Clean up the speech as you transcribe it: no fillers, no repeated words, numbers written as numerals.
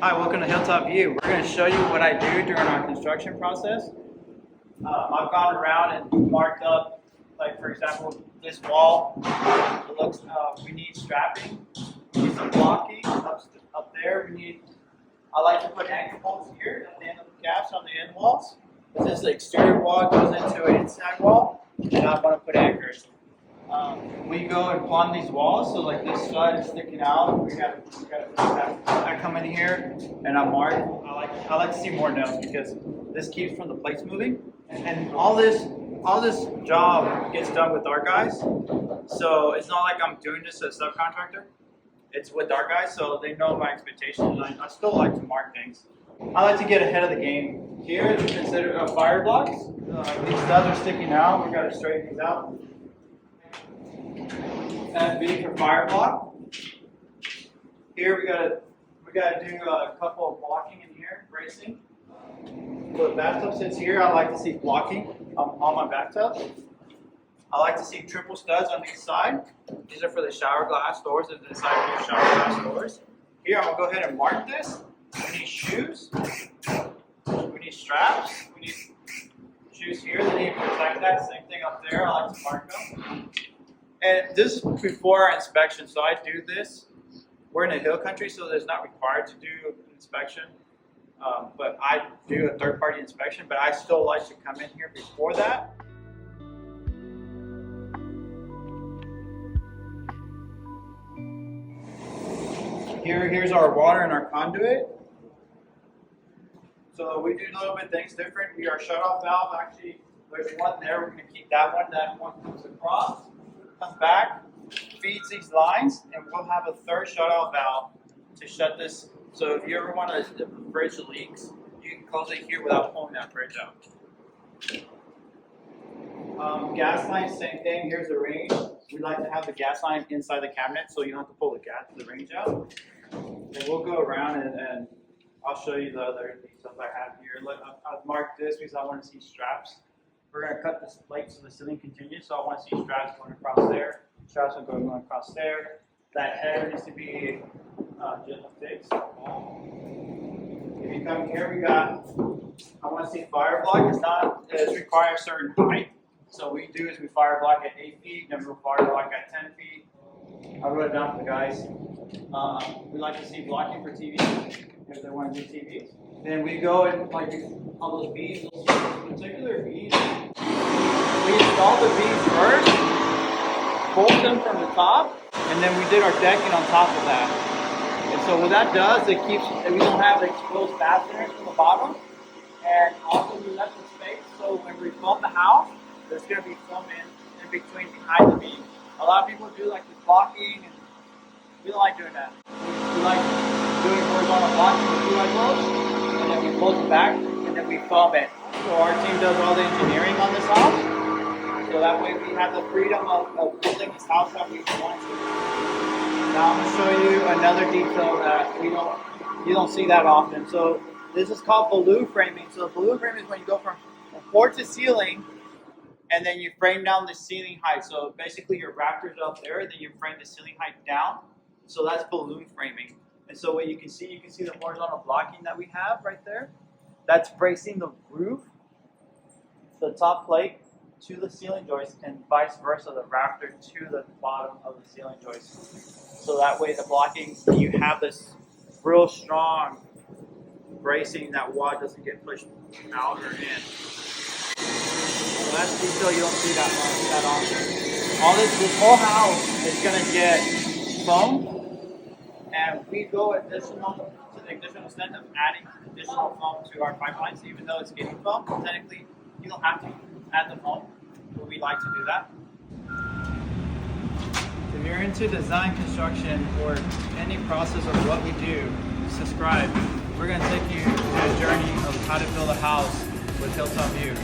Hi, welcome to Hilltop View. We're going to show you what I do during our construction process. I've gone around and marked up, like for example, this wall. It looks, we need strapping, we need some blocking up there. I like to put anchor bolts here at the end of the gaps on the end walls. This is the exterior wall, goes into an inside wall, and I want to put anchors. We go and plumb these walls, so like this stud is sticking out. We gotta I come in here and I mark. I like to see more nails because this keeps from the plates moving, and all this job gets done with our guys. So it's not like I'm doing this as a subcontractor. It's with our guys, so they know my expectations. I still like to mark things. I like to get ahead of the game. Here is considered fire blocks. These studs are sticking out. We got to straighten these out. FB for fire block. Here we gotta do a couple of blocking in here, bracing. So the bathtub sits here. I like to see blocking on my bathtub. I like to see triple studs on each side. These are for the shower glass doors and the side of your shower glass doors. Here I'm gonna go ahead and mark this. We need shoes. We need straps. We need shoes here. They need to protect that. Same thing up there. I like to mark them. And this is before our inspection, so I do this. We're in a hill country, so it's not required to do an inspection. But I do a third-party inspection, but I still like to come in here before that. Here's our water and our conduit. So we do a little bit things different. Our shut-off valve, actually, there's one there. We're going to keep that one. That one comes across. Comes back, feeds these lines, and we'll have a third shutoff valve to shut this. So if you ever want to, the bridge leaks, you can close it here without pulling that bridge out. Gas line, same thing. Here's the range. We like to have the gas line inside the cabinet, so you don't have to pull the range out. And we'll go around and I'll show you the other details I have here. Look, I've marked this because I want to see straps. We're going to cut this plate so the ceiling continues, so I want to see straps going across there. Straps are going across there. That header needs to be just fixed. If you come here, I want to see fire block. It requires a certain height. So what we do is we fire block at 8 feet, then we'll fire block at 10 feet. I wrote it down for the guys. We like to see blocking for TVs, if they want to do TVs. Then we go and like all those beads, particular beads. We installed the beads first, bolt them from the top, and then we did our decking on top of that. And so what that does, we don't have the exposed fasteners from the bottom, and also we left the space so when we build the house, there's going to be foam in between behind the beam. A lot of people do like the blocking, and we don't like doing that. We like doing horizontal blocking with 2x bolts, and then we close it back, and then we foam it. So our team does all the engineering on this house, so that way we have the freedom of building this house that we want to. Now I'm going to show you another detail that you don't see that often. So this is called balloon framing. So balloon framing is when you go from floor to ceiling, and then you frame down the ceiling height. So basically your rafters up there, then you frame the ceiling height down. So that's balloon framing. And so what you can see the horizontal blocking that we have right there. That's bracing the roof, the top plate, to the ceiling joist, and vice versa, the rafter to the bottom of the ceiling joist. So that way the blocking, you have this real strong bracing that wad doesn't get pushed out or in. So that's detail you don't see that often. This whole house is going to get foam, and we go to the additional extent of adding additional foam to our pipelines, even though it's getting foam. Technically, you don't have to add the foam, but we like to do that. If you're into design, construction, or any process of what we do, subscribe. We're going to take you to a journey of how to build a house with Hilltop View.